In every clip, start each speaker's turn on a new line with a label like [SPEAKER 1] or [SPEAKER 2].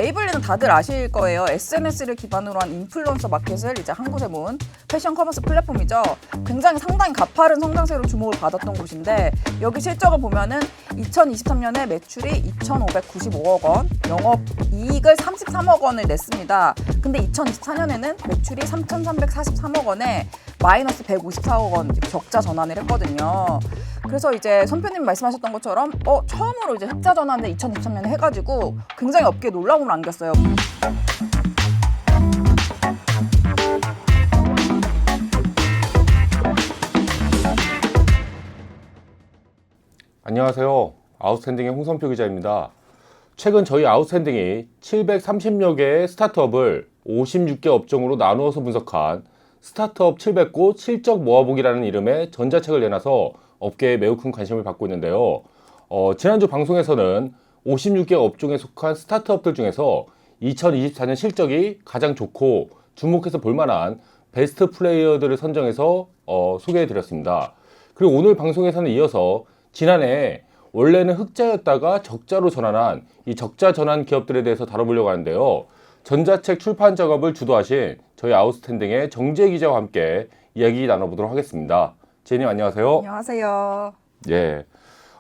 [SPEAKER 1] 에이블리는 다들 아실 거예요. SNS를 기반으로 한 인플루언서 마켓을 이제 한 곳에 모은 패션 커머스 플랫폼이죠. 굉장히 상당히 가파른 성장세로 주목을 받았던 곳인데 여기 실적을 보면은 2023년에 매출이 2,595억 원, 영업이익을 33억 원을 냈습니다. 근데 2024년에는 매출이 3,343억 원에 마이너스 154억 원 적자 전환을 했거든요. 그래서 이제 선배님 말씀하셨던 것처럼 처음으로 이제 흑자 전환을 2023년에 해가지고 굉장히 업계에 놀라움을 안겼어요.
[SPEAKER 2] 안녕하세요. 아웃스탠딩의 홍선표 기자입니다. 최근 저희 아웃스탠딩이 730여 개의 스타트업을 56개 업종으로 나누어서 분석한 스타트업 700곳 실적 모아보기라는 이름의 전자책을 내놔서 업계에 매우 큰 관심을 받고 있는데요. 지난주 방송에서는 56개 업종에 속한 스타트업들 중에서 2024년 실적이 가장 좋고 주목해서 볼만한 베스트 플레이어들을 선정해서 소개해드렸습니다. 그리고 오늘 방송에서는 이어서 지난해 원래는 흑자였다가 적자로 전환한 이 적자 전환 기업들에 대해서 다뤄보려고 하는데요. 전자책 출판 작업을 주도하신 저희 아웃스탠딩의 정재 기자와 함께 이야기 나눠보도록 하겠습니다. 지혜님 안녕하세요.
[SPEAKER 1] 안녕하세요.
[SPEAKER 2] 예.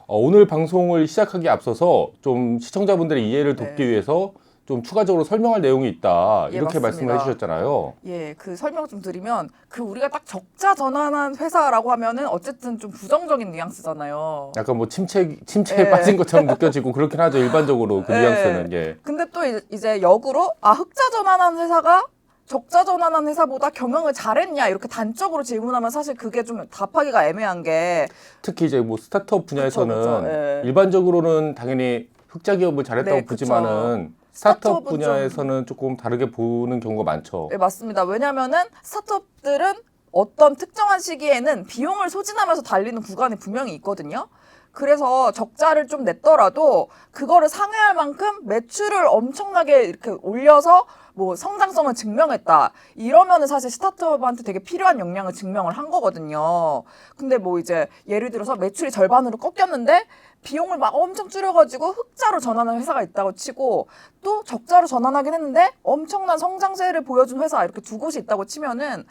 [SPEAKER 2] 오늘 방송을 시작하기에 앞서서 좀 시청자분들의 이해를 돕기 위해서 좀 추가적으로 설명할 내용이 있다. 이렇게
[SPEAKER 1] 맞습니다.
[SPEAKER 2] 말씀을 해주셨잖아요.
[SPEAKER 1] 예, 그 설명 좀 드리면 우리가 딱 적자 전환한 회사라고 하면은 어쨌든 좀 부정적인 뉘앙스잖아요.
[SPEAKER 2] 약간 뭐 침체에 빠진 것처럼 느껴지고 그렇긴 하죠. 일반적으로 그 뉘앙스는. 예.
[SPEAKER 1] 근데 또 이제 역으로 흑자 전환한 회사가 적자 전환한 회사보다 경영을 잘했냐 이렇게 단적으로 질문하면 사실 그게 좀 답하기가 애매한 게
[SPEAKER 2] 특히 이제 뭐 스타트업 분야에서는
[SPEAKER 1] 그쵸, 예.
[SPEAKER 2] 일반적으로는 당연히 흑자 기업을 잘했다고
[SPEAKER 1] 네,
[SPEAKER 2] 보지만은 스타트업
[SPEAKER 1] 스타트업은
[SPEAKER 2] 분야에서는 조금 다르게 보는 경우가 많죠.
[SPEAKER 1] 네, 맞습니다. 왜냐면은 스타트업들은 어떤 특정한 시기에는 비용을 소진하면서 달리는 구간이 분명히 있거든요. 그래서 적자를 좀 냈더라도 그거를 상회할 만큼 매출을 엄청나게 이렇게 올려서 뭐 성장성을 증명했다. 이러면은 사실 스타트업한테 되게 필요한 역량을 증명을 한 거거든요. 근데 뭐 이제 예를 들어서 매출이 절반으로 꺾였는데 비용을 막 엄청 줄여가지고 흑자로 전환한 회사가 있다고 치고 또 적자로 전환하긴 했는데 엄청난 성장세를 보여준 회사 이렇게 두 곳이 있다고 치면은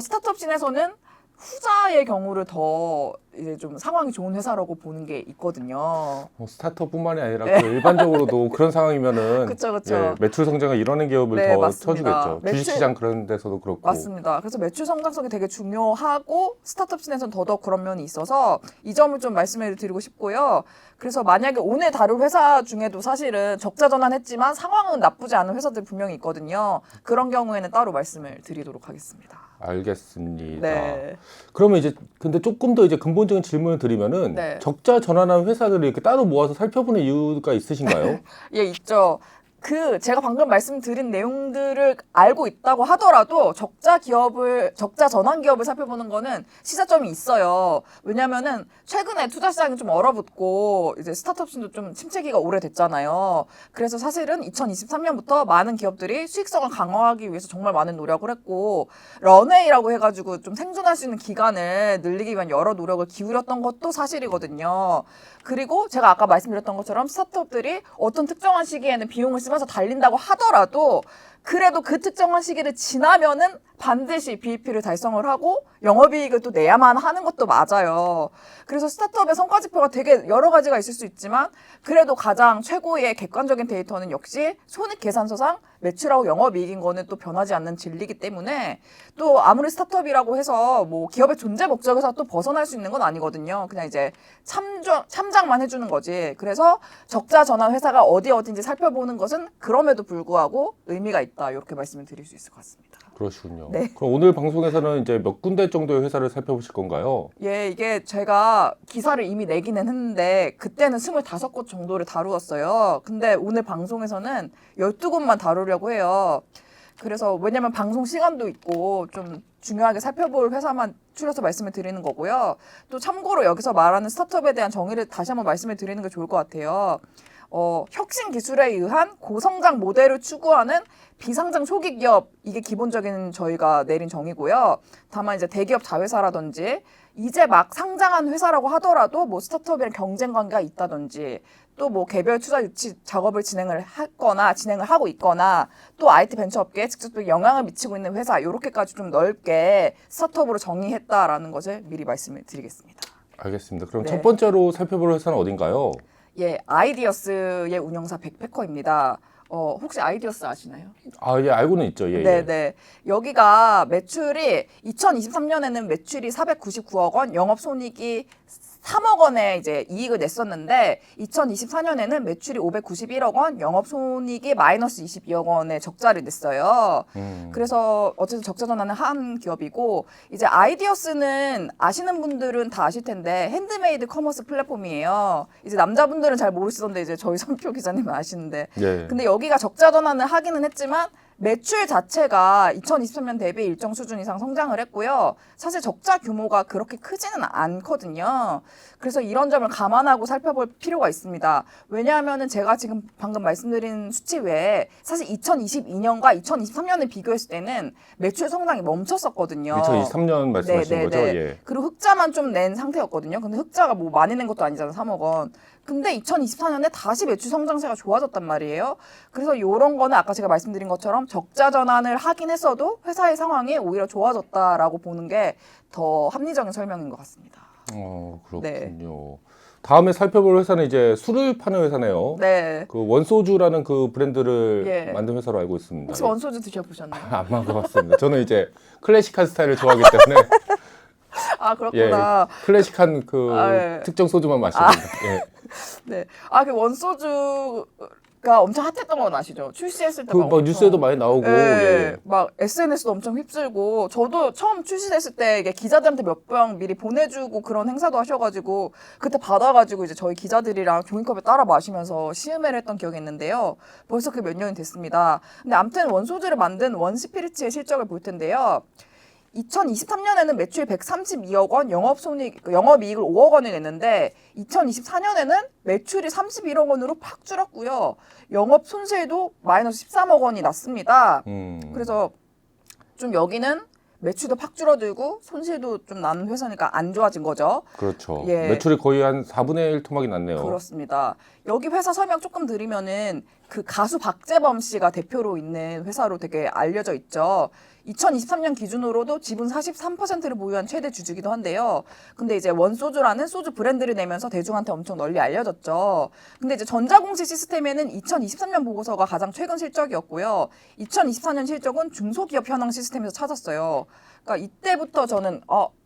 [SPEAKER 1] 스타트업 씬에서는 후자의 경우를 더 이제 좀 상황이 좋은 회사라고 보는 게 있거든요.
[SPEAKER 2] 스타트업뿐만이 아니라 그 일반적으로도 그런 상황이면은
[SPEAKER 1] 그쵸.
[SPEAKER 2] 예, 매출 성장을 이뤄낸 기업을
[SPEAKER 1] 네,
[SPEAKER 2] 더
[SPEAKER 1] 맞습니다.
[SPEAKER 2] 쳐주겠죠. 주식시장 그런 데서도 그렇고.
[SPEAKER 1] 맞습니다. 그래서 매출 성장성이 되게 중요하고 스타트업 씬에서는 더더욱 그런 면이 있어서 이 점을 좀 말씀해 드리고 싶고요. 그래서 만약에 오늘 다룰 회사 중에도 사실은 적자 전환했지만 상황은 나쁘지 않은 회사들 분명히 있거든요. 그런 경우에는 따로 말씀을 드리도록 하겠습니다.
[SPEAKER 2] 알겠습니다.
[SPEAKER 1] 네.
[SPEAKER 2] 그러면 이제 근데 조금 더 이제 근본적인 질문을 드리면은
[SPEAKER 1] 네.
[SPEAKER 2] 적자 전환한 회사들을 이렇게 따로 모아서 살펴보는 이유가 있으신가요?
[SPEAKER 1] 예, 있죠. 제가 방금 말씀드린 내용들을 알고 있다고 하더라도 적자 전환 기업을 살펴보는 거는 시사점이 있어요. 왜냐면은 최근에 투자 시장이 좀 얼어붙고 이제 스타트업 씬도 좀 침체기가 오래됐잖아요. 그래서 사실은 2023년부터 많은 기업들이 수익성을 강화하기 위해서 정말 많은 노력을 했고 런웨이라고 해가지고 좀 생존할 수 있는 기간을 늘리기 위한 여러 노력을 기울였던 것도 사실이거든요. 그리고 제가 아까 말씀드렸던 것처럼 스타트업들이 어떤 특정한 시기에는 비용을 쓰면서 달린다고 하더라도 그래도 그 특정한 시기를 지나면은 반드시 BEP를 달성을 하고 영업이익을 또 내야만 하는 것도 맞아요. 그래서 스타트업의 성과 지표가 되게 여러 가지가 있을 수 있지만 그래도 가장 최고의 객관적인 데이터는 역시 손익계산서상 매출하고 영업이익인 거는 또 변하지 않는 진리이기 때문에 또 아무리 스타트업이라고 해서 뭐 기업의 존재 목적에서 또 벗어날 수 있는 건 아니거든요. 그냥 이제 참작만 해주는 거지. 그래서 적자 전환 회사가 어디인지 살펴보는 것은 그럼에도 불구하고 의미가 있다. 이렇게 말씀을 드릴 수 있을 것 같습니다.
[SPEAKER 2] 그러시군요.
[SPEAKER 1] 네.
[SPEAKER 2] 그럼 오늘 방송에서는 이제 몇 군데 정도의 회사를 살펴보실 건가요?
[SPEAKER 1] 예, 이게 제가 기사를 이미 내기는 했는데 그때는 25곳 정도를 다루었어요. 근데 오늘 방송에서는 12곳만 다루려고 해요. 그래서 왜냐면 방송 시간도 있고 좀 중요하게 살펴볼 회사만 추려서 말씀을 드리는 거고요. 또 참고로 여기서 말하는 스타트업에 대한 정의를 다시 한번 말씀을 드리는 게 좋을 것 같아요. 혁신 기술에 의한 고성장 모델을 추구하는 비상장 초기 기업, 이게 기본적인 저희가 내린 정의고요. 다만 이제 대기업 자회사라든지 이제 막 상장한 회사라고 하더라도 뭐 스타트업이랑 경쟁 관계가 있다든지 또 뭐 개별 투자 유치 작업을 진행을 하고 있거나 또 IT 벤처 업계에 직접적인 영향을 미치고 있는 회사 이렇게까지 좀 넓게 스타트업으로 정의했다라는 것을 미리 말씀을 드리겠습니다.
[SPEAKER 2] 알겠습니다. 그럼
[SPEAKER 1] 네.
[SPEAKER 2] 첫 번째로 살펴볼 회사는 어딘가요?
[SPEAKER 1] 예, 아이디어스의 운영사 백패커입니다. 혹시 아이디어스 아시나요?
[SPEAKER 2] 아, 예, 알고는 있죠. 예, 예.
[SPEAKER 1] 네네. 여기가 매출이 2023년에는 매출이 499억 원, 영업손익이 3억 원의 이제 이익을 냈었는데 2024년에는 매출이 591억 원, 영업손익이 마이너스 22억 원의 적자를 냈어요. 그래서 어쨌든 적자 전환을 한 기업이고 이제 아이디어스는 아시는 분들은 다 아실 텐데 핸드메이드 커머스 플랫폼이에요. 이제 남자분들은 잘 모르시던데 이제 저희 선표 기자님은 아시는데
[SPEAKER 2] 예.
[SPEAKER 1] 근데 여기가 적자 전환을 하기는 했지만 매출 자체가 2023년 대비 일정 수준 이상 성장을 했고요. 사실 적자 규모가 그렇게 크지는 않거든요. 그래서 이런 점을 감안하고 살펴볼 필요가 있습니다. 왜냐하면은 제가 지금 방금 말씀드린 수치 외에 사실 2022년과 2023년을 비교했을 때는 매출 성장이 멈췄었거든요.
[SPEAKER 2] 2023년 말씀하시는 거죠? 예.
[SPEAKER 1] 그리고 흑자만 좀 낸 상태였거든요. 근데 흑자가 뭐 많이 낸 것도 아니잖아요. 3억 원. 근데 2024년에 다시 매출 성장세가 좋아졌단 말이에요. 그래서 이런 거는 아까 제가 말씀드린 것처럼 적자 전환을 하긴 했어도 회사의 상황이 오히려 좋아졌다라고 보는 게 더 합리적인 설명인 것 같습니다.
[SPEAKER 2] 그렇군요.
[SPEAKER 1] 네.
[SPEAKER 2] 다음에 살펴볼 회사는 이제 술을 파는 회사네요.
[SPEAKER 1] 네.
[SPEAKER 2] 그 원소주라는 그 브랜드를
[SPEAKER 1] 예.
[SPEAKER 2] 만든 회사로 알고 있습니다.
[SPEAKER 1] 혹시 원소주 드셔보셨나요?
[SPEAKER 2] 안 먹어봤습니다. 저는 이제 클래식한 스타일을 좋아하기 때문에
[SPEAKER 1] 아
[SPEAKER 2] 예,
[SPEAKER 1] 그렇구나.
[SPEAKER 2] 클래식한 그
[SPEAKER 1] 예.
[SPEAKER 2] 특정 소주만 마십니다. 예.
[SPEAKER 1] 네. 아 그 원소주가 엄청 핫했던 건 아시죠? 출시했을 때
[SPEAKER 2] 그 막 뉴스에도 많이 나오고
[SPEAKER 1] 예,
[SPEAKER 2] 예.
[SPEAKER 1] 막 SNS도 엄청 휩쓸고 저도 처음 출시됐을 때 이게 기자들한테 몇 병 미리 보내주고 그런 행사도 하셔가지고 그때 받아가지고 이제 저희 기자들이랑 종이컵에 따라 마시면서 시음회를 했던 기억이 있는데요. 벌써 그 몇 년이 됐습니다. 근데 아무튼 원소주를 만든 원스피리츠의 실적을 볼 텐데요. 2023년에는 매출 132억 원, 영업이익을 5억 원을 냈는데 2024년에는 매출이 31억 원으로 팍 줄었고요. 영업 손실도 마이너스 13억 원이 났습니다. 그래서 좀 여기는 매출도 팍 줄어들고 손실도 좀 나는 회사니까 안 좋아진 거죠.
[SPEAKER 2] 그렇죠.
[SPEAKER 1] 예.
[SPEAKER 2] 매출이 거의 한 4분의 1 토막이 났네요.
[SPEAKER 1] 그렇습니다. 여기 회사 설명 조금 드리면은 그 가수 박재범 씨가 대표로 있는 회사로 되게 알려져 있죠. 2023년 기준으로도 지분 43%를 보유한 최대 주주기도 한데요. 근데 이제 원소주라는 소주 브랜드를 내면서 대중한테 엄청 널리 알려졌죠. 근데 이제 전자공시 시스템에는 2023년 보고서가 가장 최근 실적이었고요. 2024년 실적은 중소기업 현황 시스템에서 찾았어요. 그러니까 이때부터 저는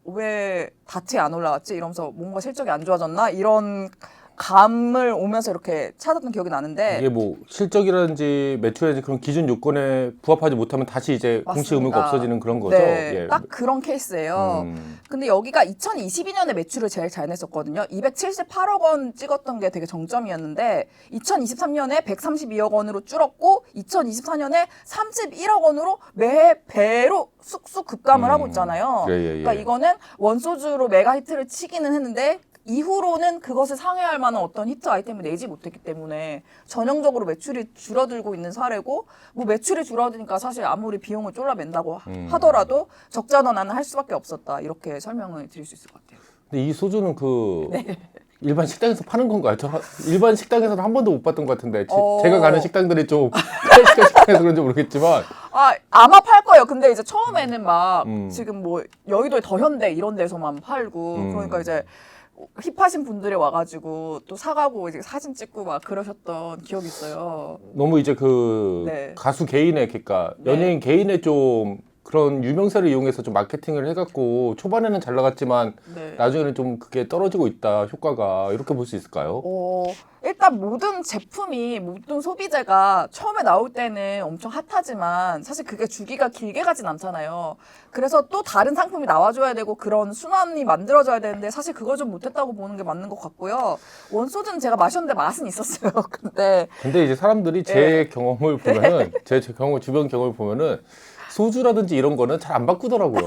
[SPEAKER 1] 왜 다트에 안 올라왔지? 이러면서 뭔가 실적이 안 좋아졌나? 이런 감을 오면서 이렇게 찾았던 기억이 나는데
[SPEAKER 2] 이게 뭐 실적이라든지 매출이라든지 그런 기준 요건에 부합하지 못하면 다시 이제 공시 의무가
[SPEAKER 1] 맞습니다.
[SPEAKER 2] 없어지는 그런 거죠.
[SPEAKER 1] 네,
[SPEAKER 2] 예.
[SPEAKER 1] 딱 그런 케이스예요. 근데 여기가 2022년에 매출을 제일 잘 냈었거든요. 278억 원 찍었던 게 되게 정점이었는데 2023년에 132억 원으로 줄었고 2024년에 31억 원으로 매 배로 쑥쑥 급감을 하고 있잖아요.
[SPEAKER 2] 예, 예, 예.
[SPEAKER 1] 그러니까 이거는 원소주로 메가 히트를 치기는 했는데 이후로는 그것을 상회할 만한 어떤 히트 아이템을 내지 못했기 때문에 전형적으로 매출이 줄어들고 있는 사례고 뭐 매출이 줄어드니까 사실 아무리 비용을 쫄라맨다고 하더라도 적자 전환은 할 수밖에 없었다 이렇게 설명을 드릴 수 있을 것 같아요.
[SPEAKER 2] 근데 이 소주는 그
[SPEAKER 1] 네.
[SPEAKER 2] 일반 식당에서 파는 건가요? 저 일반 식당에서는 한 번도 못 봤던 것 같은데 제가 가는 식당들이 좀 클래식한 식당에서 그런지 모르겠지만
[SPEAKER 1] 아마 팔 거예요. 근데 이제 처음에는 막 지금 뭐 여의도의 더현대 이런 데서만 팔고 그러니까 이제 힙하신 분들이 와가지고 또 사가고 이제 사진 찍고 막 그러셨던 기억이 있어요.
[SPEAKER 2] 너무 이제 그
[SPEAKER 1] 네.
[SPEAKER 2] 가수 개인의 그러니까 연예인 개인의 좀 그런 유명세를 이용해서 좀 마케팅을 해갖고 초반에는 잘 나갔지만
[SPEAKER 1] 네.
[SPEAKER 2] 나중에는 좀 그게 떨어지고 있다 효과가 이렇게 볼 수 있을까요?
[SPEAKER 1] 일단 모든 제품이 모든 소비재가 처음에 나올 때는 엄청 핫하지만 사실 그게 주기가 길게 가진 않잖아요. 그래서 또 다른 상품이 나와줘야 되고 그런 순환이 만들어져야 되는데 사실 그걸 좀 못했다고 보는 게 맞는 것 같고요. 원소주는 제가 마셨는데 맛은 있었어요.
[SPEAKER 2] 근데 이제 사람들이 제 경험을 보면은 제 경험 주변 경험을 보면은 소주라든지 이런 거는 잘 안 바꾸더라고요.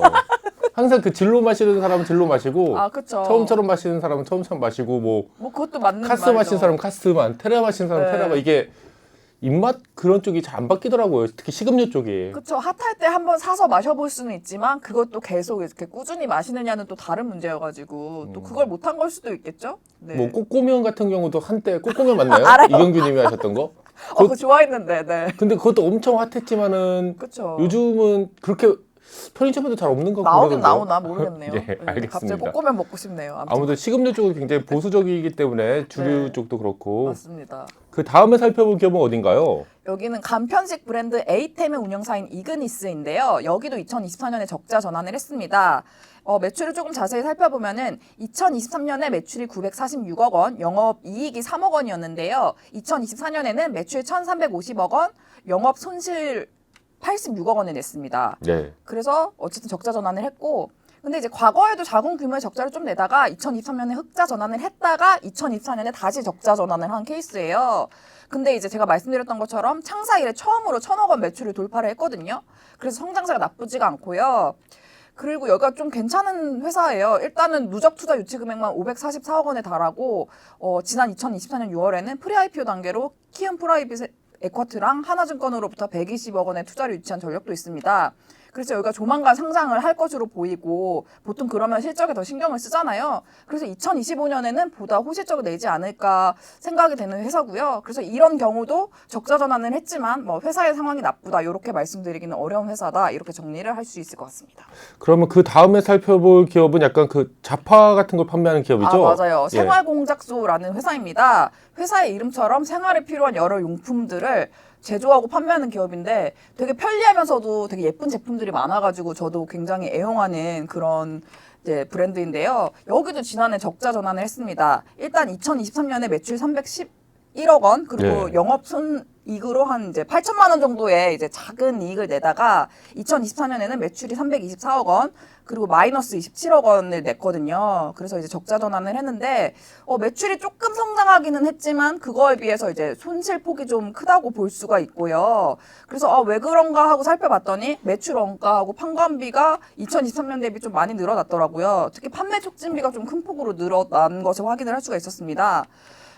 [SPEAKER 2] 항상 그 진로 마시는 사람은 진로 마시고
[SPEAKER 1] 그쵸.
[SPEAKER 2] 처음처럼 마시는 사람은 처음처럼 마시고 뭐
[SPEAKER 1] 그것도 맞는
[SPEAKER 2] 카스
[SPEAKER 1] 말이죠.
[SPEAKER 2] 마시는 사람은 카스만 테라 마시는 사람은
[SPEAKER 1] 네.
[SPEAKER 2] 테라만 이게 입맛 그런 쪽이 잘 안 바뀌더라고요. 특히 식음료 쪽이.
[SPEAKER 1] 그쵸. 핫할 때 한번 사서 마셔볼 수는 있지만 그것도 계속 이렇게 꾸준히 마시느냐는 또 다른 문제여가지고 또 그걸 못한 걸 수도 있겠죠. 네.
[SPEAKER 2] 뭐 꼬꼬면 같은 경우도 한때 꼬꼬면 맞나요?
[SPEAKER 1] 알아요.
[SPEAKER 2] 이경규님이 하셨던 거?
[SPEAKER 1] 그거 좋아했는데, 네.
[SPEAKER 2] 근데 그것도 엄청 핫했지만은
[SPEAKER 1] 그쵸.
[SPEAKER 2] 요즘은 그렇게 편의점에도 잘 없는 거
[SPEAKER 1] 나오긴
[SPEAKER 2] 그러던데요.
[SPEAKER 1] 나오나 모르겠네요.
[SPEAKER 2] 예,
[SPEAKER 1] 네,
[SPEAKER 2] 알겠습니다.
[SPEAKER 1] 갑자기 꼬꼬면 먹고 싶네요. 아무튼
[SPEAKER 2] 아무튼 식음료 쪽이 굉장히 보수적이기 때문에 주류
[SPEAKER 1] 네.
[SPEAKER 2] 쪽도 그렇고.
[SPEAKER 1] 맞습니다.
[SPEAKER 2] 그 다음에 살펴볼 기업은 어딘가요?
[SPEAKER 1] 여기는 간편식 브랜드 에이템의 운영사인 이그니스인데요. 여기도 2024년에 적자 전환을 했습니다. 매출을 조금 자세히 살펴보면은 2023년에 매출이 946억 원, 영업이익이 3억 원이었는데요. 2024년에는 매출 1,350억 원, 영업 손실 86억 원을 냈습니다.
[SPEAKER 2] 네.
[SPEAKER 1] 그래서 어쨌든 적자 전환을 했고, 근데 이제 과거에도 작은 규모의 적자를 좀 내다가 2023년에 흑자 전환을 했다가 2024년에 다시 적자 전환을 한 케이스예요. 근데 이제 제가 말씀드렸던 것처럼 창사 이래 처음으로 1,000억 원 매출을 돌파를 했거든요. 그래서 성장세가 나쁘지가 않고요. 그리고 여기가 좀 괜찮은 회사예요. 일단은 누적 투자 유치 금액만 544억 원에 달하고 지난 2024년 6월에는 프리-IPO 단계로 키움 프라이빗 에쿼트랑 하나증권으로부터 120억 원의 투자를 유치한 전력도 있습니다. 그래서 여기가 조만간 상장을 할 것으로 보이고 보통 그러면 실적에 더 신경을 쓰잖아요. 그래서 2025년에는 보다 호실적을 내지 않을까 생각이 되는 회사고요. 그래서 이런 경우도 적자 전환을 했지만 뭐 회사의 상황이 나쁘다 이렇게 말씀드리기는 어려운 회사다 이렇게 정리를 할 수 있을 것 같습니다.
[SPEAKER 2] 그러면 그 다음에 살펴볼 기업은 약간 그 자파 같은 걸 판매하는 기업이죠?
[SPEAKER 1] 아, 맞아요.
[SPEAKER 2] 예.
[SPEAKER 1] 생활공작소라는 회사입니다. 회사의 이름처럼 생활에 필요한 여러 용품들을 제조하고 판매하는 기업인데 되게 편리하면서도 되게 예쁜 제품들이 많아가지고 저도 굉장히 애용하는 그런 이제 브랜드인데요. 여기도 지난해 적자 전환을 했습니다. 일단 2023년에 매출 311억 원 그리고
[SPEAKER 2] 네.
[SPEAKER 1] 영업손익으로 한 이제 8천만 원 정도의 이제 작은 이익을 내다가 2024년에는 매출이 324억 원 그리고 마이너스 27억 원을 냈거든요. 그래서 이제 적자 전환을 했는데 매출이 조금 성장하기는 했지만 그거에 비해서 이제 손실폭이 좀 크다고 볼 수가 있고요. 그래서 왜 그런가 하고 살펴봤더니 매출 원가하고 판관비가 2023년 대비 좀 많이 늘어났더라고요. 특히 판매 촉진비가 좀 큰 폭으로 늘어난 것을 확인을 할 수가 있었습니다.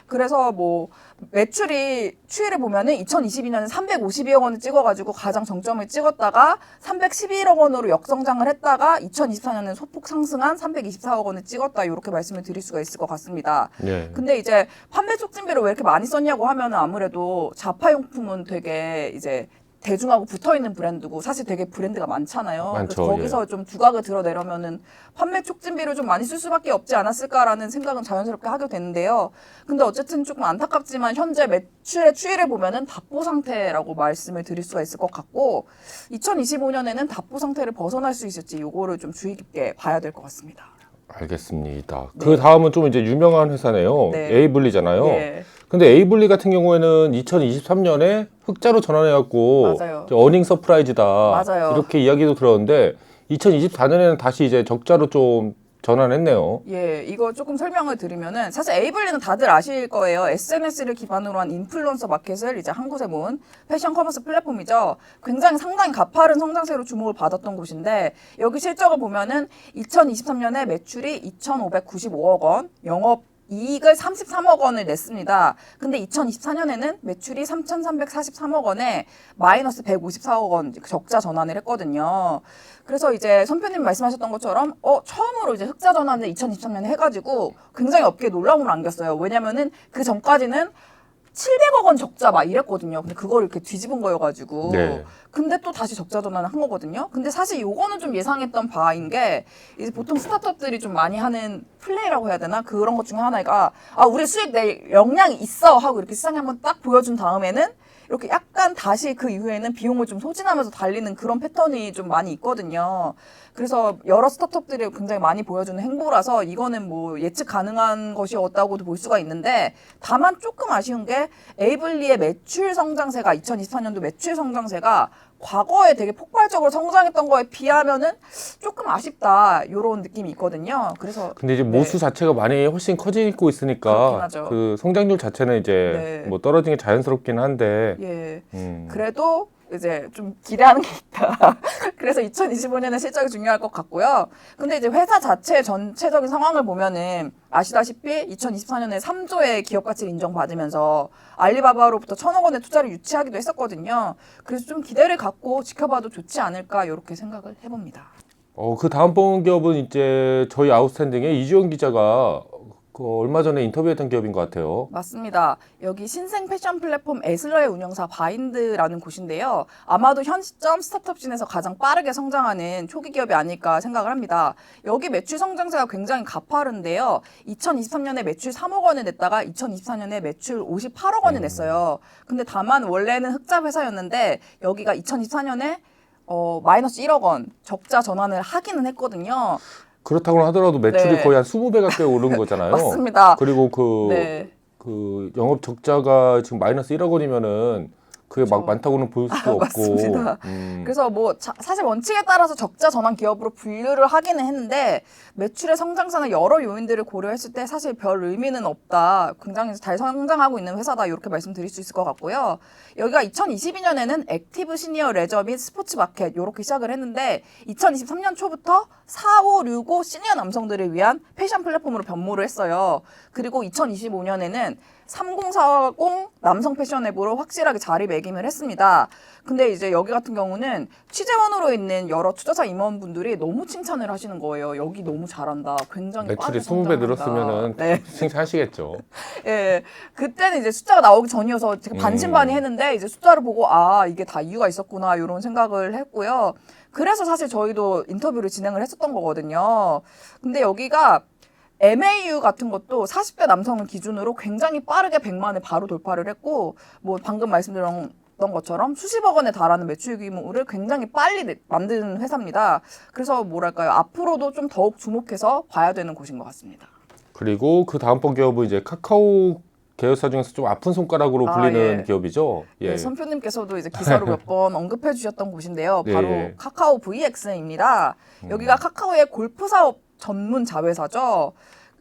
[SPEAKER 1] 그래서 뭐 매출이 추이를 보면은 2022년에 352억 원을 찍어가지고 가장 정점을 찍었다가 311억 원으로 역성장을 했다가 2024년에는 소폭 상승한 324억 원을 찍었다 이렇게 말씀을 드릴 수가 있을 것 같습니다.
[SPEAKER 2] 네.
[SPEAKER 1] 근데 이제 판매 촉진비를 왜 이렇게 많이 썼냐고 하면은 아무래도 자파용품은 되게 이제 대중하고 붙어있는 브랜드고 사실 되게 브랜드가 많잖아요.
[SPEAKER 2] 많죠,
[SPEAKER 1] 그래서 거기서 좀 두각을 드러내려면은 판매 촉진비를 좀 많이 쓸 수밖에 없지 않았을까라는 생각은 자연스럽게 하게 되는데요. 근데 어쨌든 조금 안타깝지만 현재 매출의 추이를 보면은 답보 상태라고 말씀을 드릴 수가 있을 것 같고 2025년에는 답보 상태를 벗어날 수 있을지 요거를 좀 주의 깊게 봐야 될 것 같습니다.
[SPEAKER 2] 알겠습니다.
[SPEAKER 1] 네.
[SPEAKER 2] 그 다음은 좀 이제 유명한 회사네요.
[SPEAKER 1] 네.
[SPEAKER 2] 에이블리잖아요.
[SPEAKER 1] 예.
[SPEAKER 2] 근데 에이블리 같은 경우에는 2023년에 흑자로 전환해갖고
[SPEAKER 1] 맞아요.
[SPEAKER 2] 어닝 서프라이즈다
[SPEAKER 1] 맞아요.
[SPEAKER 2] 이렇게 이야기도 들었는데 2024년에는 다시 이제 적자로 좀 전환했네요.
[SPEAKER 1] 예, 이거 조금 설명을 드리면은 사실 에이블리는 다들 아실 거예요. SNS를 기반으로 한 인플루언서 마켓을 이제 한 곳에 모은 패션 커머스 플랫폼이죠. 굉장히 상당히 가파른 성장세로 주목을 받았던 곳인데 여기 실적을 보면은 2023년에 매출이 2,595억 원, 영업 이익을 33억 원을 냈습니다. 근데 2024년에는 매출이 3,343억 원에 마이너스 154억 원 적자 전환을 했거든요. 그래서 이제 선배님 말씀하셨던 것처럼 처음으로 이제 흑자 전환을 2023년에 해가지고 굉장히 업계에 놀라움을 안겼어요. 왜냐면은 그 전까지는 700억 원 적자 막 이랬거든요. 근데 그걸 이렇게 뒤집은 거여가지고.
[SPEAKER 2] 네.
[SPEAKER 1] 근데 또 다시 적자 전환을 한 거거든요. 근데 사실 요거는 좀 예상했던 바인 게 이제 보통 스타트업들이 좀 많이 하는 플레이라고 해야 되나? 그런 것 중에 하나가 우리 수익 낼 역량이 있어 하고 이렇게 시장에 한번 딱 보여준 다음에는 이렇게 약간 다시 그 이후에는 비용을 좀 소진하면서 달리는 그런 패턴이 좀 많이 있거든요. 그래서 여러 스타트업들이 굉장히 많이 보여주는 행보라서 이거는 뭐 예측 가능한 것이었다고도 볼 수가 있는데 다만 조금 아쉬운 게 에이블리의 매출 성장세가 2024년도 매출 성장세가 과거에 되게 폭발적으로 성장했던 거에 비하면은 조금 아쉽다 이런 느낌이 있거든요. 그래서
[SPEAKER 2] 근데 이제 모수 자체가 많이 훨씬 커지고
[SPEAKER 1] 그렇긴
[SPEAKER 2] 있으니까
[SPEAKER 1] 하죠.
[SPEAKER 2] 그 성장률 자체는 이제
[SPEAKER 1] 네.
[SPEAKER 2] 뭐 떨어진 게 자연스럽긴 한데
[SPEAKER 1] 예. 그래도 이제 좀 기대하는 게 있다. 그래서 2025년에 실적이 중요할 것 같고요. 근데 이제 회사 자체 전체적인 상황을 보면은 아시다시피 2024년에 3조의 기업 가치를 인정받으면서 알리바바로부터 1,000억 원의 투자를 유치하기도 했었거든요. 그래서 좀 기대를 갖고 지켜봐도 좋지 않을까 이렇게 생각을 해봅니다.
[SPEAKER 2] 그 다음번 기업은 이제 저희 아웃스탠딩의 이주영 기자가 얼마 전에 인터뷰했던 기업인 것 같아요.
[SPEAKER 1] 맞습니다. 여기 신생 패션 플랫폼 에슬러의 운영사 바인드라는 곳인데요. 아마도 현 시점 스타트업 씬에서 가장 빠르게 성장하는 초기 기업이 아닐까 생각을 합니다. 여기 매출 성장세가 굉장히 가파른데요. 2023년에 매출 3억 원을 냈다가 2024년에 매출 58억 원을 냈어요. 근데 다만 원래는 흑자 회사였는데 여기가 2024년에 마이너스 1억 원 적자 전환을 하기는 했거든요.
[SPEAKER 2] 그렇다고 하더라도 매출이
[SPEAKER 1] 네.
[SPEAKER 2] 거의 한 20배 가까이 오른 거잖아요.
[SPEAKER 1] 맞습니다.
[SPEAKER 2] 그리고
[SPEAKER 1] 네.
[SPEAKER 2] 그 영업 적자가 지금 마이너스 1억 원이면은 그게 막
[SPEAKER 1] 그렇죠.
[SPEAKER 2] 많다고는 볼 수도 없고.
[SPEAKER 1] 맞습니다. 그래서 뭐 사실 원칙에 따라서 적자 전환 기업으로 분류를 하기는 했는데 매출의 성장세나 여러 요인들을 고려했을 때 사실 별 의미는 없다. 굉장히 잘 성장하고 있는 회사다. 이렇게 말씀드릴 수 있을 것 같고요. 여기가 2022년에는 액티브 시니어 레저 및 스포츠 마켓 이렇게 시작을 했는데 2023년 초부터 4, 5, 6, 5 시니어 남성들을 위한 패션 플랫폼으로 변모를 했어요. 그리고 2025년에는 3040 남성 패션 앱으로 확실하게 자리매김을 했습니다. 근데 이제 여기 같은 경우는 취재원으로 있는 여러 투자자 임원분들이 너무 칭찬을 하시는 거예요. 여기 너무 잘한다. 굉장히
[SPEAKER 2] 매출이
[SPEAKER 1] 빠르게
[SPEAKER 2] 20배
[SPEAKER 1] 성장한다.
[SPEAKER 2] 늘었으면은
[SPEAKER 1] 네.
[SPEAKER 2] 칭찬하시겠죠.
[SPEAKER 1] 예, 그때는 이제 숫자가 나오기 전이어서 제가 반신반의했는데 이제 숫자를 보고 이게 다 이유가 있었구나 이런 생각을 했고요. 그래서 사실 저희도 인터뷰를 진행을 했었던 거거든요. 근데 여기가 MAU 같은 것도 40대 남성을 기준으로 굉장히 빠르게 100만을 바로 돌파를 했고 뭐 방금 말씀드렸던 것처럼 수십억 원에 달하는 매출 규모를 굉장히 빨리 만드는 회사입니다. 그래서 뭐랄까요, 앞으로도 좀 더욱 주목해서 봐야 되는 곳인 것 같습니다.
[SPEAKER 2] 그리고 그 다음번 기업은 이제 카카오 계열사 중에서 좀 아픈 손가락으로 불리는
[SPEAKER 1] 예.
[SPEAKER 2] 기업이죠. 예.
[SPEAKER 1] 네, 선표님께서도 이제 기사로 몇 번 언급해 주셨던 곳인데요. 바로
[SPEAKER 2] 예.
[SPEAKER 1] 카카오 VX입니다. 여기가 카카오의 골프 사업 전문 자회사죠.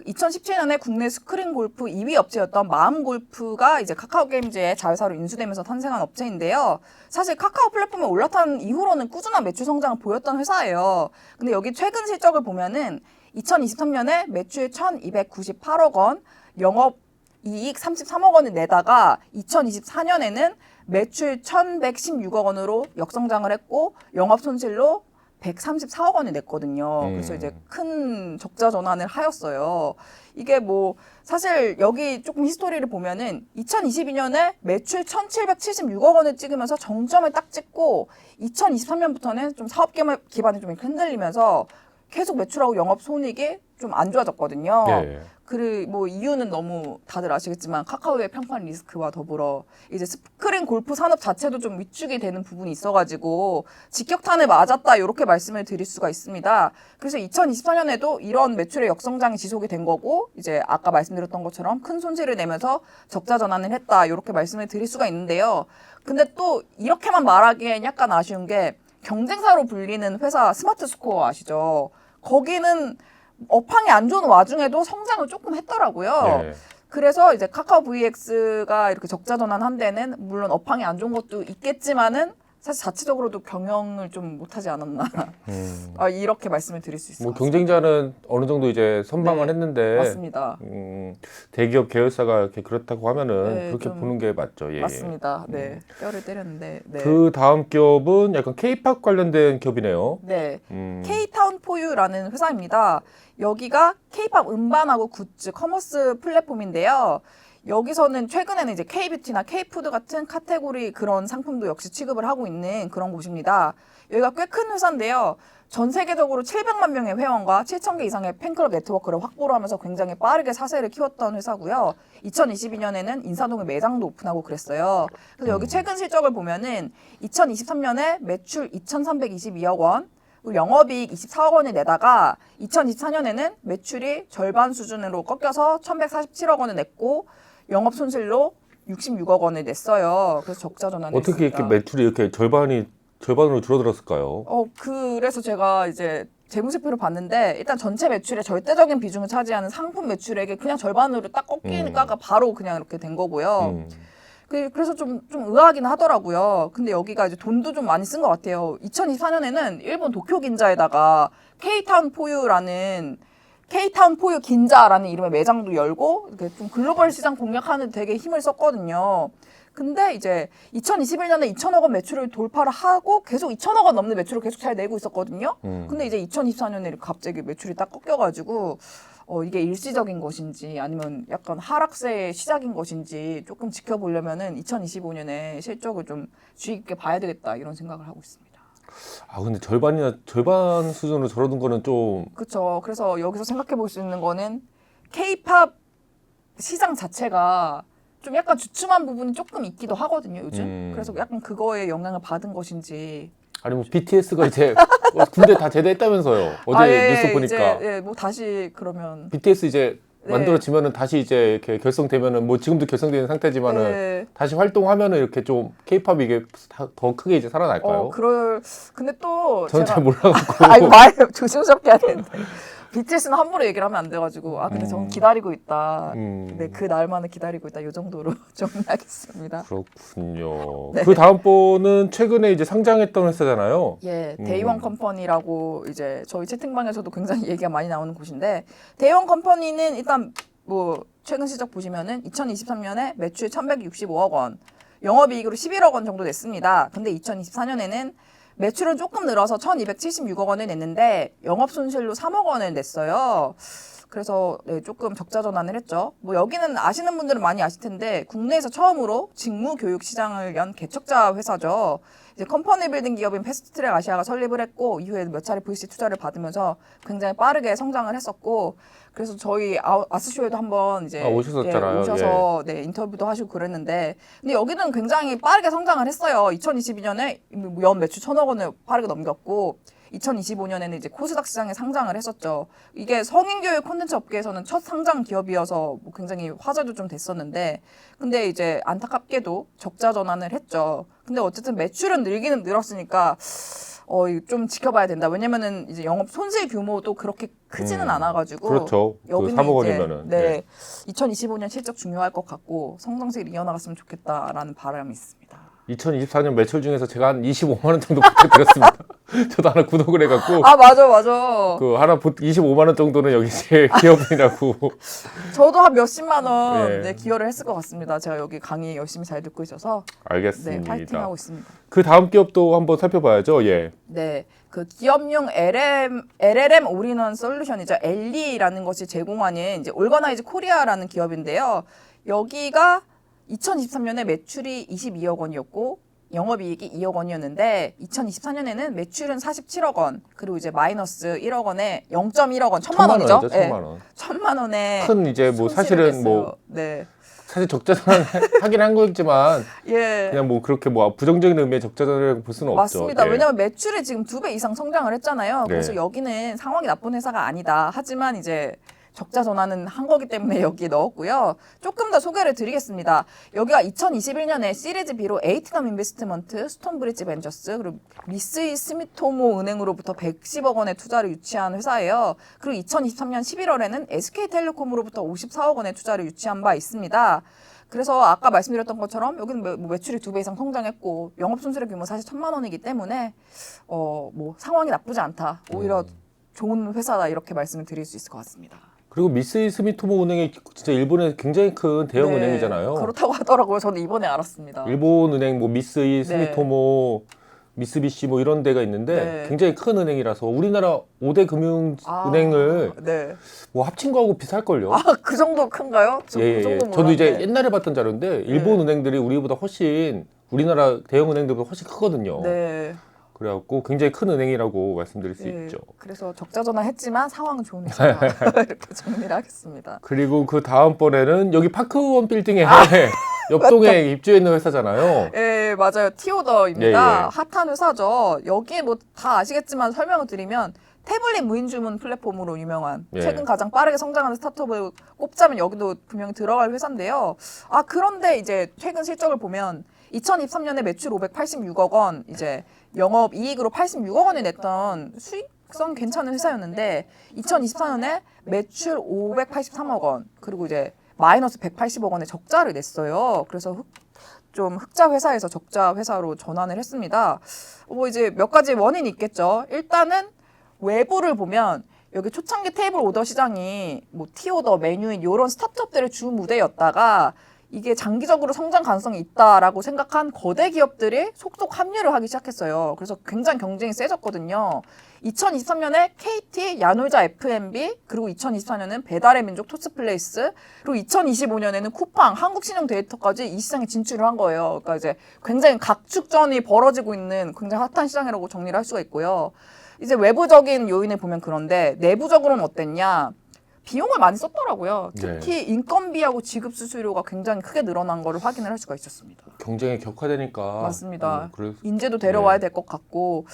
[SPEAKER 1] 2017년에 국내 스크린 골프 2위 업체였던 마음골프가 이제 카카오 게임즈의 자회사로 인수되면서 탄생한 업체인데요. 사실 카카오 플랫폼에 올라탄 이후로는 꾸준한 매출 성장을 보였던 회사예요. 근데 여기 최근 실적을 보면은 2023년에 매출 1,298억 원, 영업 이익 33억 원을 내다가 2024년에는 매출 1,116억 원으로 역성장을 했고 영업 손실로 134억 원을 냈거든요. 그래서 이제 큰 적자 전환을 하였어요. 이게 뭐 사실 여기 조금 히스토리를 보면은 2022년에 매출 1,776억 원을 찍으면서 정점을 딱 찍고 2023년부터는 좀 사업 기반이 좀 이렇게 흔들리면서 계속 매출하고 영업 손익이 좀 안 좋아졌거든요.
[SPEAKER 2] 예.
[SPEAKER 1] 그 뭐 이유는 너무 다들 아시겠지만 카카오의 평판 리스크와 더불어 이제 스크린 골프 산업 자체도 좀 위축이 되는 부분이 있어가지고 직격탄을 맞았다 이렇게 말씀을 드릴 수가 있습니다. 그래서 2024년에도 이런 매출의 역성장이 지속이 된 거고 이제 아까 말씀드렸던 것처럼 큰 손실을 내면서 적자 전환을 했다 이렇게 말씀을 드릴 수가 있는데요. 근데 또 이렇게만 말하기엔 약간 아쉬운 게 경쟁사로 불리는 회사 스마트 스코어 아시죠? 거기는 업황이 안 좋은 와중에도 성장을 조금 했더라고요.
[SPEAKER 2] 예.
[SPEAKER 1] 그래서 이제 카카오 VX가 이렇게 적자 전환한 데는 물론 업황이 안 좋은 것도 있겠지만은 사실 자체적으로도 경영을 좀 못하지 않았나 이렇게 말씀을 드릴 수 있을
[SPEAKER 2] 뭐
[SPEAKER 1] 것 같습니다.
[SPEAKER 2] 경쟁자는 어느 정도 이제 선방을
[SPEAKER 1] 네,
[SPEAKER 2] 했는데
[SPEAKER 1] 맞습니다.
[SPEAKER 2] 대기업 계열사가 이렇게 그렇다고 하면은
[SPEAKER 1] 네,
[SPEAKER 2] 그렇게
[SPEAKER 1] 좀
[SPEAKER 2] 보는 게 맞죠. 예.
[SPEAKER 1] 맞습니다. 네, 뼈를 때렸는데. 네.
[SPEAKER 2] 그 다음 기업은 약간 K-팝 관련된 기업이네요.
[SPEAKER 1] 네, K-타운 포유라는 회사입니다. 여기가 K-팝 음반하고 굿즈 커머스 플랫폼인데요. 여기서는 최근에는 이제 K-뷰티나 K-푸드 같은 카테고리 그런 상품도 역시 취급을 하고 있는 그런 곳입니다. 여기가 꽤 큰 회사인데요. 전 세계적으로 700만 명의 회원과 7,000개 이상의 팬클럽 네트워크를 확보를 하면서 굉장히 빠르게 사세를 키웠던 회사고요. 2022년에는 인사동에 매장도 오픈하고 그랬어요. 그래서 여기 최근 실적을 보면은 2023년에 매출 2,322억 원, 영업이익 24억 원을 내다가 2024년에는 매출이 절반 수준으로 꺾여서 1,147억 원을 냈고 영업 손실로 66억 원을 냈어요. 그래서 적자 전환을
[SPEAKER 2] 어떻게
[SPEAKER 1] 했습니다.
[SPEAKER 2] 이렇게 매출이 이렇게 절반으로 줄어들었을까요?
[SPEAKER 1] 그래서 제가 이제 재무제표를 봤는데 일단 전체 매출의 절대적인 비중을 차지하는 상품 매출액의 그냥 절반으로 딱 꺾이니까 바로 그냥 이렇게 된 거고요. 그래서 좀 의아하긴 하더라고요. 근데 여기가 이제 돈도 좀 많이 쓴 것 같아요. 2024년에는 일본 도쿄 긴자에다가 K타운 포유 긴자라는 이름의 매장도 열고 이렇게 좀 글로벌 시장 공략하는 데 되게 힘을 썼거든요. 근데 이제 2021년에 2천억 원 매출을 돌파를 하고 계속 2천억 원 넘는 매출을 계속 잘 내고 있었거든요. 근데 이제 2024년에 갑자기 매출이 딱 꺾여가지고 이게 일시적인 것인지 아니면 약간 하락세의 시작인 것인지 조금 지켜보려면은 2025년에 실적을 좀 주의 깊게 봐야 되겠다 이런 생각을 하고 있습니다.
[SPEAKER 2] 아 근데 절반 수준으로 저러는 거는 좀
[SPEAKER 1] 그렇죠. 그래서 여기서 생각해 볼 수 있는 거는 K-팝 시장 자체가 좀 약간 주춤한 부분이 조금 있기도 하거든요, 요즘. 그래서 약간 그거에 영향을 받은 것인지.
[SPEAKER 2] 아니 뭐 BTS가 이제 군대 다 제대했다면서요. 어제 뉴스 보니까.
[SPEAKER 1] 이제 뭐 다시 그러면
[SPEAKER 2] BTS 이제
[SPEAKER 1] 네.
[SPEAKER 2] 만들어지면은 다시 이제 이렇게 결성되면은 뭐 지금도 결성되는 상태지만은
[SPEAKER 1] 네.
[SPEAKER 2] 다시 활동하면은 이렇게 좀 K-팝이 이게 더 크게 이제 살아날까요?
[SPEAKER 1] 근데 또
[SPEAKER 2] 저는
[SPEAKER 1] 제가
[SPEAKER 2] 잘 몰라갖고.
[SPEAKER 1] 아 이거 말 조심스럽게 해야 되는데 BTS는 함부로 얘기를 하면 안 돼가지고 근데 저는 기다리고 있다. 네, 그 날만을 기다리고 있다. 이 정도로 정리하겠습니다.
[SPEAKER 2] 그렇군요.
[SPEAKER 1] 네.
[SPEAKER 2] 그 다음번은 최근에 이제 상장했던 회사잖아요.
[SPEAKER 1] 예, 데이원 컴퍼니라고 이제 저희 채팅방에서도 굉장히 얘기가 많이 나오는 곳인데 데이원 컴퍼니는 일단 뭐 최근 실적 보시면은 2023년에 매출 1,165억 원, 영업이익으로 11억 원 정도 냈습니다. 근데 2024년에는 매출은 조금 늘어서 1,276억 원을 냈는데 영업 손실로 3억 원을 냈어요. 그래서 네, 조금 적자 전환을 했죠. 뭐 여기는 아시는 분들은 많이 아실 텐데 국내에서 처음으로 직무 교육 시장을 연 개척자 회사죠. 이제 컴퍼니 빌딩 기업인 패스트트랙 아시아가 설립을 했고 이후에 몇 차례 VC 투자를 받으면서 굉장히 빠르게 성장을 했었고 그래서 저희 아스쇼에도 한번 이제
[SPEAKER 2] 오셨었잖아요.
[SPEAKER 1] 오셔서 네, 인터뷰도 하시고 그랬는데 근데 여기는 굉장히 빠르게 성장을 했어요. 2022년에 연 매출 1,000억 원을 빠르게 넘겼고 2025년에는 이제 코스닥 시장에 상장을 했었죠. 이게 성인교육 콘텐츠 업계에서는 첫 상장 기업이어서 뭐 굉장히 화제도 좀 됐었는데, 근데 이제 안타깝게도 적자 전환을 했죠. 근데 어쨌든 매출은 늘기는 늘었으니까, 좀 지켜봐야 된다. 왜냐면은 이제 영업 손실 규모도 그렇게 크지는 않아가지고.
[SPEAKER 2] 그렇죠.
[SPEAKER 1] 여기는
[SPEAKER 2] 3억
[SPEAKER 1] 이제,
[SPEAKER 2] 원이면은.
[SPEAKER 1] 네. 2025년 실적 중요할 것 같고, 성장세를 이어나갔으면 좋겠다라는 바람이 있습니다.
[SPEAKER 2] 2024년 매출 중에서 제가 한 25만 원 정도 부탁드렸습니다. 저도 하나 구독을 해갖고
[SPEAKER 1] 아, 맞아.
[SPEAKER 2] 그 하나 25만 원 정도는 여기 제 기업이라고.
[SPEAKER 1] 저도 한 몇십만 원
[SPEAKER 2] 네.
[SPEAKER 1] 네, 기여를 했을 것 같습니다. 제가 여기 강의 열심히 잘 듣고 있어서
[SPEAKER 2] 알겠습니다.
[SPEAKER 1] 네, 파이팅하고 있습니다.
[SPEAKER 2] 그 다음 기업도 한번 살펴봐야죠. 예.
[SPEAKER 1] 네, 그 기업용 LLM 올인원 솔루션이죠. 엘리라는 것이 제공하는 이제 올거나이즈 코리아라는 기업인데요. 여기가 2023년에 매출이 22억 원이었고 영업이익이 2억 원이었는데 2024년에는 매출은 47억 원 그리고 이제 마이너스 1억 원에 0.1억 원, 1,000만 원이죠.
[SPEAKER 2] 원이죠. 1,000만 원.
[SPEAKER 1] 1,000만 원에
[SPEAKER 2] 큰 이제 뭐 사실은 뭐
[SPEAKER 1] 네.
[SPEAKER 2] 사실 적자전 하긴 한 거지만
[SPEAKER 1] 예.
[SPEAKER 2] 그냥 뭐 그렇게 뭐 부정적인 의미의 적자전이라고 볼 수는
[SPEAKER 1] 맞습니다.
[SPEAKER 2] 없죠. 예.
[SPEAKER 1] 왜냐하면 매출이 지금 2배 이상 성장을 했잖아요.
[SPEAKER 2] 네.
[SPEAKER 1] 그래서 여기는 상황이 나쁜 회사가 아니다. 하지만 이제 적자 전환은 한 거기 때문에 여기에 넣었고요. 조금 더 소개를 드리겠습니다. 여기가 2021년에 시리즈 B로 에이티넘 인베스트먼트, 스톤브리지 벤처스, 그리고 미쓰이 스미토모 은행으로부터 110억 원의 투자를 유치한 회사예요. 그리고 2023년 11월에는 SK텔레콤으로부터 54억 원의 투자를 유치한 바 있습니다. 그래서 아까 말씀드렸던 것처럼 여기는 매출이 2배 이상 성장했고 영업 손실의 규모 사실 1,000만 원이기 때문에 뭐 상황이 나쁘지 않다. 오히려 좋은 회사다 이렇게 말씀을 드릴 수 있을 것 같습니다.
[SPEAKER 2] 그리고 미쓰이 스미토모 은행이 진짜 일본의 굉장히 큰 대형
[SPEAKER 1] 네,
[SPEAKER 2] 은행이잖아요.
[SPEAKER 1] 그렇다고 하더라고요. 저는 이번에 알았습니다.
[SPEAKER 2] 일본 은행 뭐 미쓰이,
[SPEAKER 1] 네.
[SPEAKER 2] 스미토모, 미쓰비시 뭐 이런 데가 있는데
[SPEAKER 1] 네.
[SPEAKER 2] 굉장히 큰 은행이라서 우리나라 5대 금융은행을
[SPEAKER 1] 네.
[SPEAKER 2] 뭐 합친 거하고 비쌀걸요.
[SPEAKER 1] 그 정도 큰가요? 저
[SPEAKER 2] 예,
[SPEAKER 1] 그 정도
[SPEAKER 2] 예. 저도 이제
[SPEAKER 1] 몰랐는데.
[SPEAKER 2] 옛날에 봤던 자료인데 일본 은행들이 우리보다 훨씬 우리나라 대형 은행들보다 훨씬 크거든요.
[SPEAKER 1] 네.
[SPEAKER 2] 그래갖고 굉장히 큰 은행이라고 말씀드릴 수
[SPEAKER 1] 네.
[SPEAKER 2] 있죠.
[SPEAKER 1] 그래서 적자 전환했지만 상황은 좋은 회사 이렇게 정리를 하겠습니다.
[SPEAKER 2] 그리고 그 다음번에는 여기 파크원 빌딩에 옆동에 입주해 있는 회사잖아요.
[SPEAKER 1] 예, 맞아요. 티오더입니다.
[SPEAKER 2] 예, 예.
[SPEAKER 1] 핫한 회사죠. 여기에 뭐 다 아시겠지만 설명을 드리면 태블릿 무인 주문 플랫폼으로 유명한
[SPEAKER 2] 예.
[SPEAKER 1] 최근 가장 빠르게 성장하는 스타트업을 꼽자면 여기도 분명히 들어갈 회사인데요. 그런데 이제 최근 실적을 보면 2023년에 매출 586억 원, 이제 영업 이익으로 86억 원을 냈던 수익성 괜찮은 회사였는데 2024년에 매출 583억 원, 그리고 이제 마이너스 180억 원의 적자를 냈어요. 그래서 좀 흑자 회사에서 적자 회사로 전환을 했습니다. 뭐 이제 몇 가지 원인이 있겠죠. 일단은 외부를 보면 여기 초창기 테이블 오더 시장이 뭐 티오더, 메뉴인 이런 스타트업들의 주 무대였다가 이게 장기적으로 성장 가능성이 있다라고 생각한 거대 기업들이 속속 합류를 하기 시작했어요. 그래서 굉장히 경쟁이 세졌거든요. 2023년에 KT, 야놀자 F&B, 그리고 2024년은 배달의 민족 토스플레이스, 그리고 2025년에는 쿠팡, 한국신용데이터까지 이 시장에 진출을 한 거예요. 그러니까 이제 굉장히 각축전이 벌어지고 있는 굉장히 핫한 시장이라고 정리를 할 수가 있고요. 이제 외부적인 요인을 보면 그런데 내부적으로는 어땠냐? 비용을 많이 썼더라고요. 특히 인건비하고 지급 수수료가 굉장히 크게 늘어난 거를 확인을 할 수가 있었습니다.
[SPEAKER 2] 경쟁이 격화되니까.
[SPEAKER 1] 맞습니다.
[SPEAKER 2] 그래.
[SPEAKER 1] 인재도 데려와야
[SPEAKER 2] 네.
[SPEAKER 1] 될 것 같고.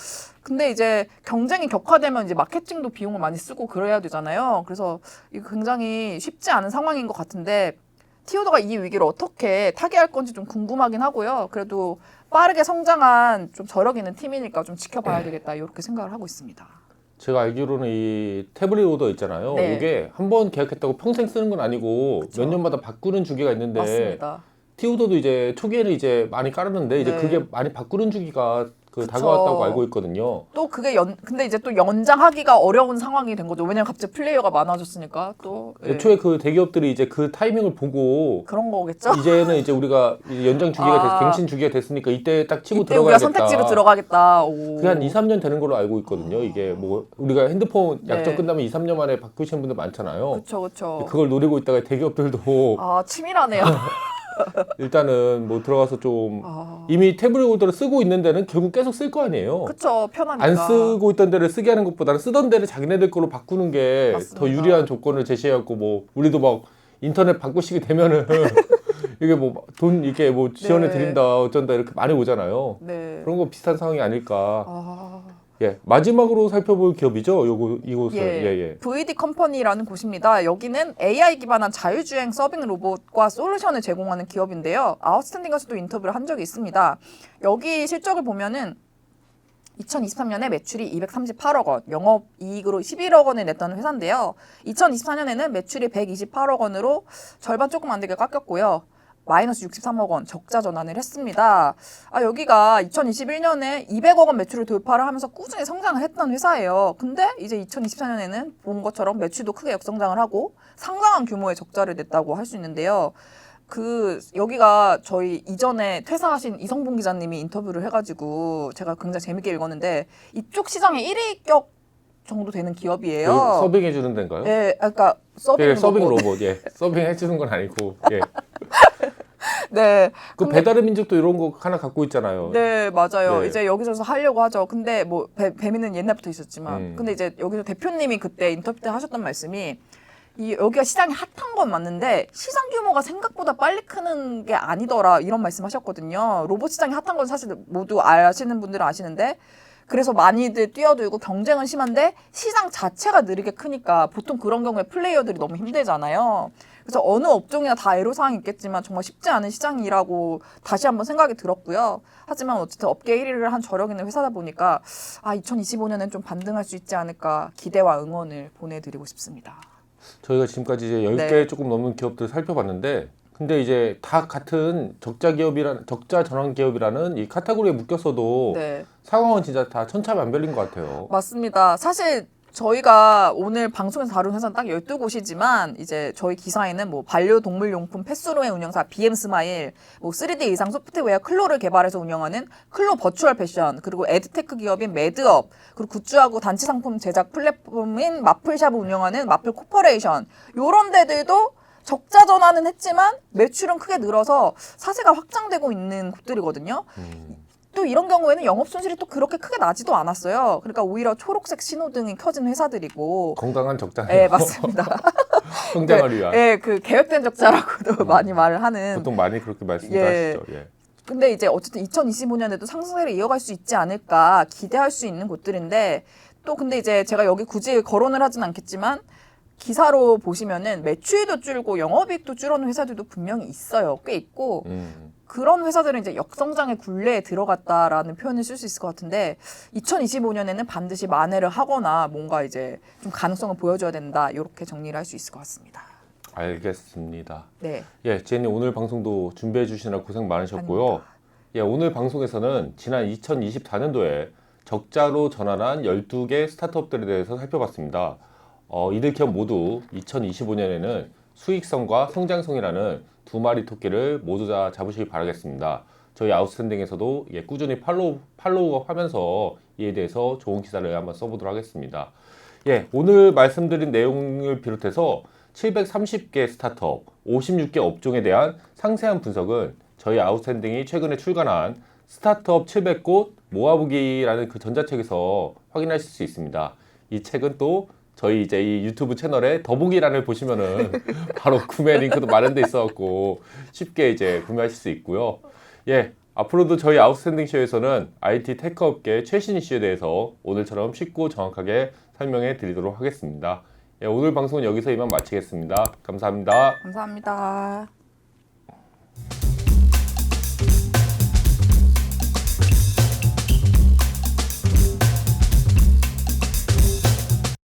[SPEAKER 1] 근데 이제 경쟁이 격화되면 이제 마케팅도 비용을 많이 쓰고 그래야 되잖아요. 그래서 이거 굉장히 쉽지 않은 상황인 것 같은데 티오더가 이 위기를 어떻게 타개할 건지 좀 궁금하긴 하고요. 그래도 빠르게 성장한 좀 저력 있는 팀이니까 좀 지켜봐야 되겠다 이렇게 생각을 하고 있습니다.
[SPEAKER 2] 제가 알기로는 이 태블릿 오더 있잖아요.
[SPEAKER 1] 네.
[SPEAKER 2] 이게 한 번 계약했다고 평생 쓰는 건 아니고
[SPEAKER 1] 그쵸.
[SPEAKER 2] 몇 년마다 바꾸는 주기가 있는데
[SPEAKER 1] 맞습니다.
[SPEAKER 2] 티오더도 이제 초기에는 이제 많이 깔았는데 이제
[SPEAKER 1] 네.
[SPEAKER 2] 그게 많이 바꾸는 주기가
[SPEAKER 1] 그쵸.
[SPEAKER 2] 다가왔다고 알고 있거든요.
[SPEAKER 1] 또 그게 근데 이제 또 연장하기가 어려운 상황이 된 거죠. 왜냐면 갑자기 플레이어가 많아졌으니까 또 예.
[SPEAKER 2] 애초에 그 대기업들이 이제 그 타이밍을 보고
[SPEAKER 1] 그런 거겠죠.
[SPEAKER 2] 이제는 이제 우리가 이제 연장 주기가
[SPEAKER 1] 아.
[SPEAKER 2] 갱신 주기가 됐으니까 이때 딱 치고
[SPEAKER 1] 이때 우리가
[SPEAKER 2] 들어가야겠다.
[SPEAKER 1] 선택지로 들어가겠다. 오.
[SPEAKER 2] 그게 한 2, 3년 되는 걸로 알고 있거든요. 이게 뭐 우리가 핸드폰 약정
[SPEAKER 1] 네.
[SPEAKER 2] 끝나면 2, 3년 만에 바꾸시는 분들 많잖아요.
[SPEAKER 1] 그렇죠, 그렇죠.
[SPEAKER 2] 그걸 노리고 있다가 대기업들도
[SPEAKER 1] 아 치밀하네요.
[SPEAKER 2] 일단은 뭐 들어가서 좀
[SPEAKER 1] 아,
[SPEAKER 2] 이미 태블릿 오더를 쓰고 있는 데는 결국 계속 쓸 거 아니에요.
[SPEAKER 1] 그렇죠. 편하니까.
[SPEAKER 2] 안 쓰고 있던 데를 쓰게 하는 것보다는 쓰던 데를 자기네들 걸로 바꾸는 게
[SPEAKER 1] 맞습니다.
[SPEAKER 2] 더 유리한 조건을 제시해갖고 뭐 우리도 막 인터넷 바꾸시게 되면은 이게 뭐 돈 이렇게 뭐 지원해
[SPEAKER 1] 네.
[SPEAKER 2] 드린다 어쩐다 이렇게 많이 오잖아요.
[SPEAKER 1] 네.
[SPEAKER 2] 그런 거 비슷한 상황이 아닐까.
[SPEAKER 1] 아,
[SPEAKER 2] 예, 마지막으로 살펴볼 기업이죠. 이곳은
[SPEAKER 1] 예. VD 컴퍼니라는 곳입니다. 여기는 AI 기반한 자율주행 서빙 로봇과 솔루션을 제공하는 기업인데요. 아웃스탠딩에서도 인터뷰를 한 적이 있습니다. 여기 실적을 보면은 2023년에 매출이 238억 원, 영업이익으로 11억 원을 냈던 회사인데요. 2024년에는 매출이 128억 원으로 절반 조금 안 되게 깎였고요. 마이너스 63억 원 적자 전환을 했습니다. 여기가 2021년에 200억 원 매출을 돌파를 하면서 꾸준히 성장을 했던 회사예요. 근데 이제 2024년에는 본 것처럼 매출도 크게 역성장을 하고 상당한 규모의 적자를 냈다고 할 수 있는데요. 여기가 저희 이전에 퇴사하신 이성봉 기자님이 인터뷰를 해가지고 제가 굉장히 재밌게 읽었는데 이쪽 시장의 1위격 정도 되는 기업이에요.
[SPEAKER 2] 서빙 해주는 데인가요?
[SPEAKER 1] 예, 그러니까 서빙
[SPEAKER 2] 예,
[SPEAKER 1] 로봇.
[SPEAKER 2] 서빙 로봇. 예, 서빙 해주는 건 아니고. 예.
[SPEAKER 1] 네.
[SPEAKER 2] 그
[SPEAKER 1] 근데-
[SPEAKER 2] 배달의 민족도 이런 거 하나 갖고 있잖아요.
[SPEAKER 1] 네, 맞아요.
[SPEAKER 2] 네.
[SPEAKER 1] 이제 여기저기서 하려고 하죠. 근데 뭐 배미는 옛날부터 있었지만,
[SPEAKER 2] 음.
[SPEAKER 1] 근데 이제 여기서 대표님이 그때 인터뷰 때 하셨던 말씀이 여기가 시장이 핫한 건 맞는데 시장 규모가 생각보다 빨리 크는 게 아니더라 이런 말씀하셨거든요. 로봇 시장이 핫한 건 사실 모두 아시는 분들은 아시는데. 그래서 많이들 뛰어들고 경쟁은 심한데 시장 자체가 느리게 크니까 보통 그런 경우에 플레이어들이 너무 힘들잖아요. 그래서 어느 업종이나 다 애로사항이 있겠지만 정말 쉽지 않은 시장이라고 다시 한번 생각이 들었고요. 하지만 어쨌든 업계 1위를 한 저력 있는 회사다 보니까 2025년엔 좀 반등할 수 있지 않을까 기대와 응원을 보내드리고 싶습니다.
[SPEAKER 2] 저희가 지금까지 이제 10개
[SPEAKER 1] 네.
[SPEAKER 2] 조금 넘는 기업들 살펴봤는데 근데 이제 다 같은 적자 전환 기업이라는 이 카테고리에 묶였어도
[SPEAKER 1] 네,
[SPEAKER 2] 상황은 진짜 다 천차만별인 것 같아요.
[SPEAKER 1] 맞습니다. 사실 저희가 오늘 방송에서 다룬 회사는 딱 12곳이지만 이제 저희 기사에는 뭐 반려동물용품 펫스루의 운영사 BM스마일, 뭐 3D 의상 소프트웨어 클로를 개발해서 운영하는 클로 버추얼 패션, 그리고 에드테크 기업인 매드업, 그리고 굿즈하고 단체 상품 제작 플랫폼인 마플샵을 운영하는 마플 코퍼레이션 요런 데들도 적자 전환은 했지만 매출은 크게 늘어서 사세가 확장되고 있는 곳들이거든요. 또 이런 경우에는 영업 손실이 또 그렇게 크게 나지도 않았어요. 그러니까 오히려 초록색 신호등이 켜진 회사들이고.
[SPEAKER 2] 건강한 적자네요.
[SPEAKER 1] 네, 맞습니다.
[SPEAKER 2] 성장을 위한.
[SPEAKER 1] 네, 그 계획된 적자라고도 많이 말을 하는.
[SPEAKER 2] 보통 많이 그렇게 말씀도
[SPEAKER 1] 예.
[SPEAKER 2] 하시죠. 예.
[SPEAKER 1] 근데 이제 어쨌든 2025년에도 상승세를 이어갈 수 있지 않을까 기대할 수 있는 곳들인데 또 근데 이제 제가 여기 굳이 거론을 하진 않겠지만 기사로 보시면은 매출도 줄고 영업이익도 줄어든 회사들도 분명히 있어요. 꽤 있고. 그런 회사들은 이제 역성장의 굴레에 들어갔다라는 표현을 쓸 수 있을 것 같은데 2025년에는 반드시 만회를 하거나 뭔가 이제 좀 가능성을 보여줘야 된다 이렇게 정리를 할 수 있을 것 같습니다.
[SPEAKER 2] 알겠습니다.
[SPEAKER 1] 네.
[SPEAKER 2] 예, 지혜님 오늘 방송도 준비해 주시느라 고생 많으셨고요.
[SPEAKER 1] 아닙니다.
[SPEAKER 2] 예, 오늘 방송에서는 지난 2024년도에 적자로 전환한 12개 스타트업들에 대해서 살펴봤습니다. 이들 기업 모두 2025년에는 수익성과 성장성이라는 두 마리 토끼를 모두 다 잡으시기 바라겠습니다. 저희 아웃스탠딩에서도 꾸준히 팔로우업 하면서 이에 대해서 좋은 기사를 한번 써보도록 하겠습니다. 예, 오늘 말씀드린 내용을 비롯해서 730개 스타트업, 56개 업종에 대한 상세한 분석은 저희 아웃스탠딩이 최근에 출간한 스타트업 700곳 모아보기라는 그 전자책에서 확인하실 수 있습니다. 이 책은 또 저희 이제 이 유튜브 채널에 더보기란을 보시면은 바로 구매 링크도 마련돼 있어갖고 쉽게 이제 구매하실 수 있고요. 예, 앞으로도 저희 아웃스탠딩 쇼에서는 IT 테크 업계 최신 이슈에 대해서 오늘처럼 쉽고 정확하게 설명해 드리도록 하겠습니다. 예, 오늘 방송은 여기서 이만 마치겠습니다. 감사합니다.
[SPEAKER 1] 감사합니다.